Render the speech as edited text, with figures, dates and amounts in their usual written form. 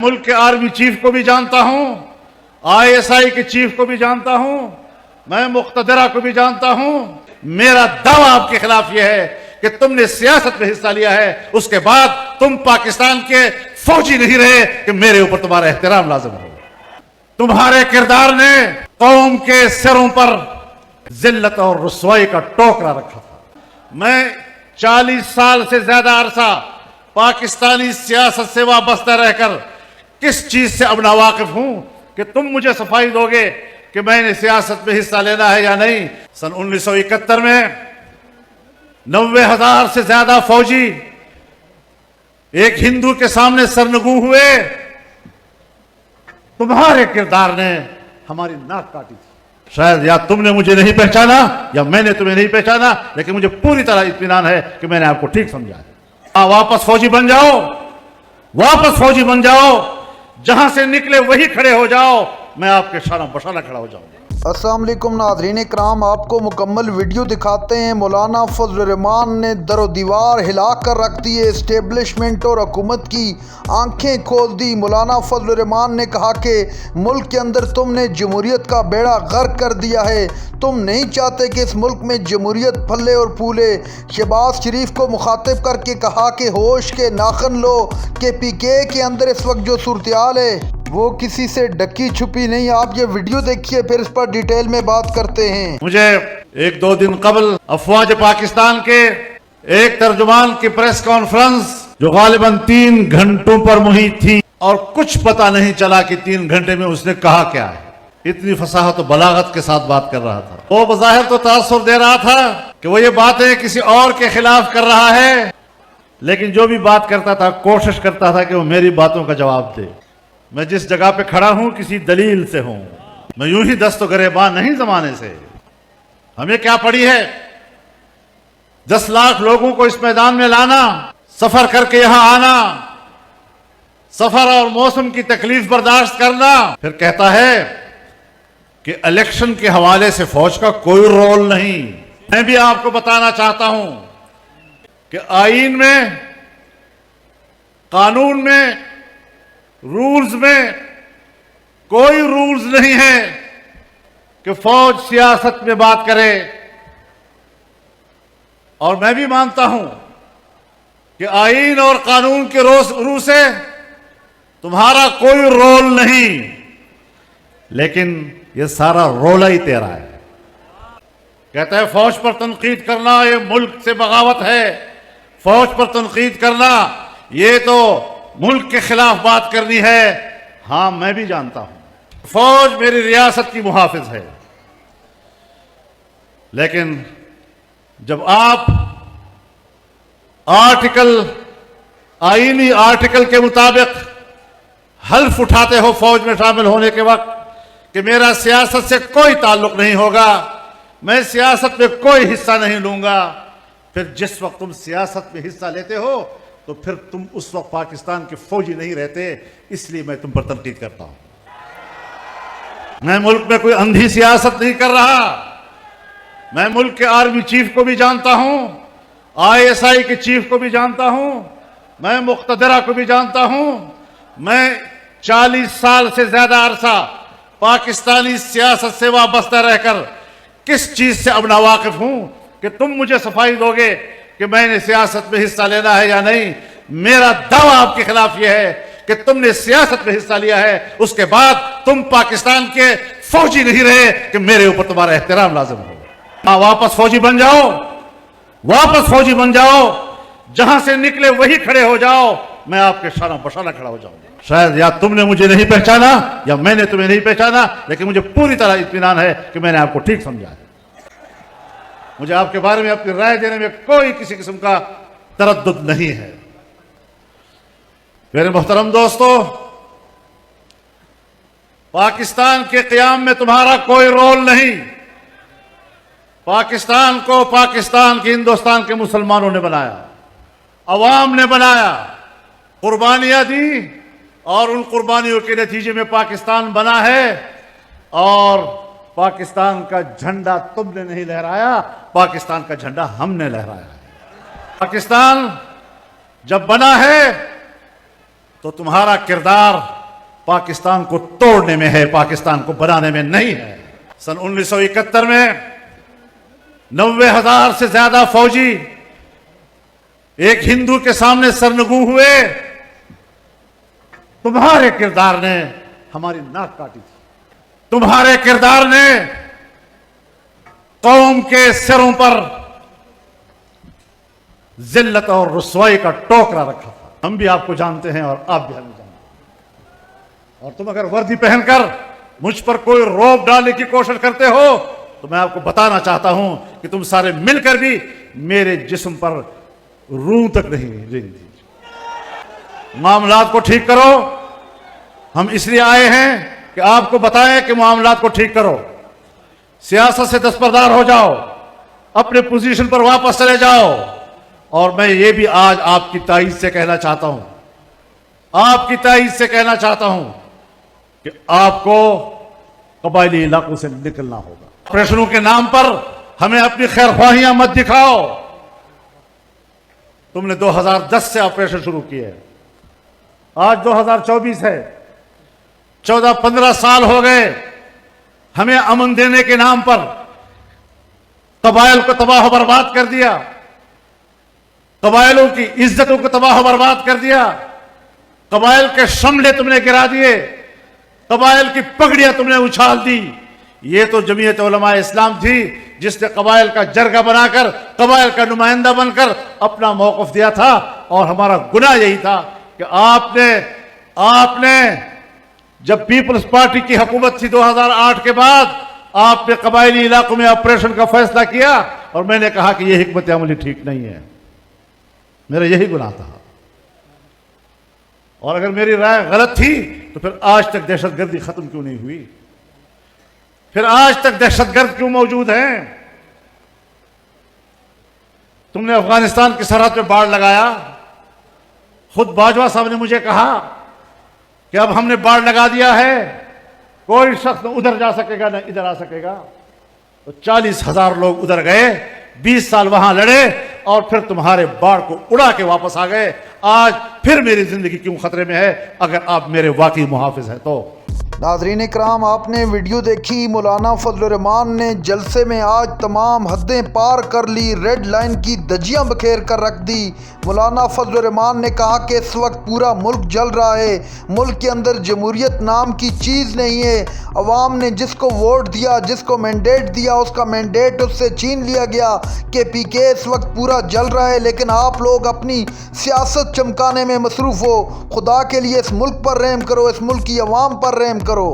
मुल्क के army chief को भी जानता हूं, आईएसआई के चीफ को भी जानता हूं, मैं मुख्तदरा को भी जानता हूं। मेरा दावा आपके खिलाफ यह है कि तुमने सियासत में हिस्सा लिया है, उसके बाद तुम पाकिस्तान के फौजी नहीं रहे कि मेरे ऊपर तुम्हारा एहतराम लाजिम हो। तुम्हारे किरदार ने कौम के सिरों पर जिल्लत और रुसवाई का टोकरा रखा था। मैं 40 साल से ज्यादा अरसा पाकिस्तानी सियासत से वाबस्ता रहकर किस चीज से अब नावाकिफ हूं कि तुम मुझे सफाई दोगे कि मैंने सियासत में हिस्सा लेना है या नहीं। सन 1971 में 90,000 से ज्यादा फौजी एक हिंदू के सामने सरनगू हुए। तुम्हारे किरदार ने हमारी नाक काटी थी। शायद या तुमने मुझे नहीं पहचाना या मैंने तुम्हें नहीं पहचाना, लेकिन मुझे पूरी तरह इत्मीनान है कि मैंने आपको ठीक समझा है। वापस फौजी बन जाओ, वापस फौजी बन जाओ, जहां से निकले वही खड़े हो जाओ, मैं आपके शाना बशाना खड़ा हो जाऊंगा। अस्सलाम वालेकुम नाज़रीन इकराम, आपको मुकम्मल वीडियो दिखाते हैं। मौलाना फजल रहमान ने दरो दीवार हिला कर रख दी, इस्टेब्लिशमेंट और हुकूमत की आंखें खोल दी। मौलाना फजल रहमान ने कहा कि मुल्क के अंदर तुमने जमहूरियत का बेड़ा गर्क कर दिया है, तुम नहीं चाहते कि इस मुल्क में जमहूरियत फले और फूले। शहबाज शरीफ को मुखातिब करके कहा कि होश के नाखन लो कि पीके के अंदर इस वक्त जो सूरत-ए-हाल है वो किसी से ढकी छुपी नहीं। आप ये वीडियो देखिए, फिर इस पर डिटेल में बात करते हैं। मुझे 1-2 दिन कबल अफवाज पाकिस्तान के एक तर्जुमान की प्रेस कॉन्फ्रेंस जो गालिबन 3 घंटों पर मुहित थी और कुछ पता नहीं चला कि 3 घंटे में उसने कहा क्या है। इतनी फसाहत और बलागत के साथ बात कर रहा था। वो बज़ाहिर तो तासुर दे रहा था कि वो ये बातें किसी और के खिलाफ कर रहा है, लेकिन जो भी बात करता था कोशिश करता था कि वो मेरी बातों का जवाब दे। मैं जिस जगह पे खड़ा हूं किसी दलील से हूं, मैं यूं ही दस्त गरेबान नहीं जमाने से। हमें क्या पड़ी है 10 लाख लोगों को इस मैदान में लाना, सफर करके यहां आना, सफर और मौसम की तकलीफ बर्दाश्त करना, फिर कहता है कि इलेक्शन के हवाले से फौज का कोई रोल नहीं। मैं भी आपको बताना चाहता हूं कि आईन में, कानून में, रूल्स में कोई रूल्स नहीं है कि फौज सियासत में बात करे। और मैं भी मानता हूं कि आईन और कानून के रूह से तुम्हारा कोई रोल नहीं, लेकिन यह सारा रोला ही तेरा है। कहता है फौज पर तनकीद करना ये मुल्क से बगावत है, फौज पर तनकीद करना ये तो मुल्क के खिलाफ बात करनी है। हां, मैं भी जानता हूं फौज मेरी रियासत की मुहाफिज है, लेकिन जब आप आईनी आर्टिकल के मुताबिक हल्फ उठाते हो फौज में शामिल होने के वक्त कि मेरा सियासत से कोई ताल्लुक नहीं होगा, मैं सियासत में कोई हिस्सा नहीं लूंगा, फिर जिस वक्त तुम सियासत में हिस्सा लेते हो तो फिर तुम उस वक्त पाकिस्तान के फौजी नहीं रहते। इसलिए मैं तुम पर तनकीद करता हूं। मैं मुल्क में कोई अंधी सियासत नहीं कर रहा। मैं मुल्क के आर्मी चीफ को भी जानता हूं, आईएसआई के चीफ को भी जानता हूं, मैं मुख्तदरा को भी जानता हूं। मैं 40 साल से ज्यादा अरसा पाकिस्तानी सियासत से वाबस्ता रहकर किस चीज से अब नावाकिफ हूं कि तुम मुझे सफाई दोगे कि मैंने सियासत में हिस्सा लेना है या नहीं। मेरा दावा आपके खिलाफ यह है कि तुमने सियासत में हिस्सा लिया है, उसके बाद तुम पाकिस्तान के फौजी नहीं रहे कि मेरे ऊपर तुम्हारा एहतराम लाजिम हो। वापस फौजी बन जाओ, वापस फौजी बन जाओ, जहां से निकले वही खड़े हो जाओ, मैं आपके शाना बशाना खड़ा हो जाऊंगा। शायद या तुमने मुझे नहीं पहचाना या मैंने तुम्हें नहीं पहचाना, लेकिन मुझे पूरी तरह इत्मीनान है कि मैंने आपको ठीक समझा है। मुझे आपके बारे में अपनी राय देने में कोई किसी किस्म का तरद्दुद नहीं है। मेरे मोहतरम दोस्तों, पाकिस्तान के क़याम में तुम्हारा कोई रोल नहीं। पाकिस्तान को पाकिस्तान के हिंदुस्तान के मुसलमानों ने बनाया, अवाम ने बनाया, कुर्बानियां दी और उन कुर्बानियों के नतीजे में पाकिस्तान बना है। और पाकिस्तान का झंडा तुमने नहीं लहराया, पाकिस्तान का झंडा हमने लहराया है। पाकिस्तान जब बना है तो तुम्हारा किरदार पाकिस्तान को तोड़ने में है, पाकिस्तान को बनाने में नहीं है। सन 1971 में 90,000 से ज्यादा फौजी एक हिंदू के सामने सरनगू हुए। तुम्हारे किरदार ने हमारी नाक काटी थी। तुम्हारे किरदार ने कौम के सिरों पर जिल्लत और रुसवाई का टोकरा रखा था। हम भी आपको जानते हैं और आप भी हमें जानते हैं। और तुम अगर वर्दी पहनकर मुझ पर कोई रौब डालने की कोशिश करते हो तो मैं आपको बताना चाहता हूं कि तुम सारे मिलकर भी मेरे जिस्म पर रूह तक नहीं रेंगती। मामलात को ठीक करो। हम इसलिए आए हैं कि आपको बताएं कि मामलात को ठीक करो। सियासत से दस्तबरदार हो जाओ, अपने पोजीशन पर वापस चले जाओ। और मैं ये भी आज आपकी ताईद से कहना चाहता हूं, आपकी ताईद से कहना चाहता हूं कि आपको कबायली इलाकों से निकलना होगा। ऑपरेशनों के नाम पर हमें अपनी खैरख्वाहियां मत दिखाओ। तुमने 2010 से ऑपरेशन शुरू किए, आज 2024 है, 14-15 साल हो गए। हमें अमन देने के नाम पर कबाइल को तबाह बर्बाद कर दिया, कबाइलों की इज्जतों को तबाह बर्बाद कर दिया, कबाइल के शमले तुमने गिरा दिए, कबाइल की पगड़ियां तुमने उछाल दी। ये तो जमीयत उलमा इस्लाम थी जिसने कबाइल का जरगा बनाकर, कबाइल का नुमाइंदा बनकर अपना मौक़िफ़ दिया था। और हमारा गुनाह यही था कि आपने जब पीपल्स पार्टी की हुकूमत थी 2008 के बाद, आपने कबायली इलाकों में ऑपरेशन का फैसला किया और मैंने कहा कि यह हिकमत अमली ठीक नहीं है। मेरा यही गुनाह था। और अगर मेरी राय गलत थी तो फिर आज तक दहशतगर्दी खत्म क्यों नहीं हुई? फिर आज तक दहशतगर्द क्यों मौजूद हैं? तुमने अफगानिस्तान की सरहद पे बाड़ लगाया। खुद बाजवा साहब ने मुझे कहा कि अब हमने बाड़ लगा दिया है, कोई शख्स न उधर जा सकेगा न इधर आ सकेगा। तो 40,000 लोग उधर गए, 20 साल वहां लड़े और फिर तुम्हारे बाढ़ को उड़ा के वापस आ गए। आज फिर मेरी जिंदगी क्यों खतरे में है अगर आप मेरे वाकई मुहाफिज हैं तो? नाज़रीन इकराम, आपने वीडियो देखी। मौलाना फजल रहमान ने जलसे में आज तमाम हदें पार कर ली, रेड लाइन की धज्जियां बखेर कर रख दी। मौलाना फजल रहमान ने कहा कि इस वक्त पूरा मुल्क जल रहा है, मुल्क के अंदर जमहूरियत नाम की चीज़ नहीं है। अवाम ने जिसको वोट दिया, जिसको मैंडेट दिया, उसका मैंडेट उससे छीन लिया गया। KPK इस वक्त पूरा जल रहा है, लेकिन आप लोग अपनी सियासत चमकाने में मसरूफ़ हो। खुदा के लिए इस मुल्क पर रहम करो, इस मुल्क की अवाम पर रहम करो।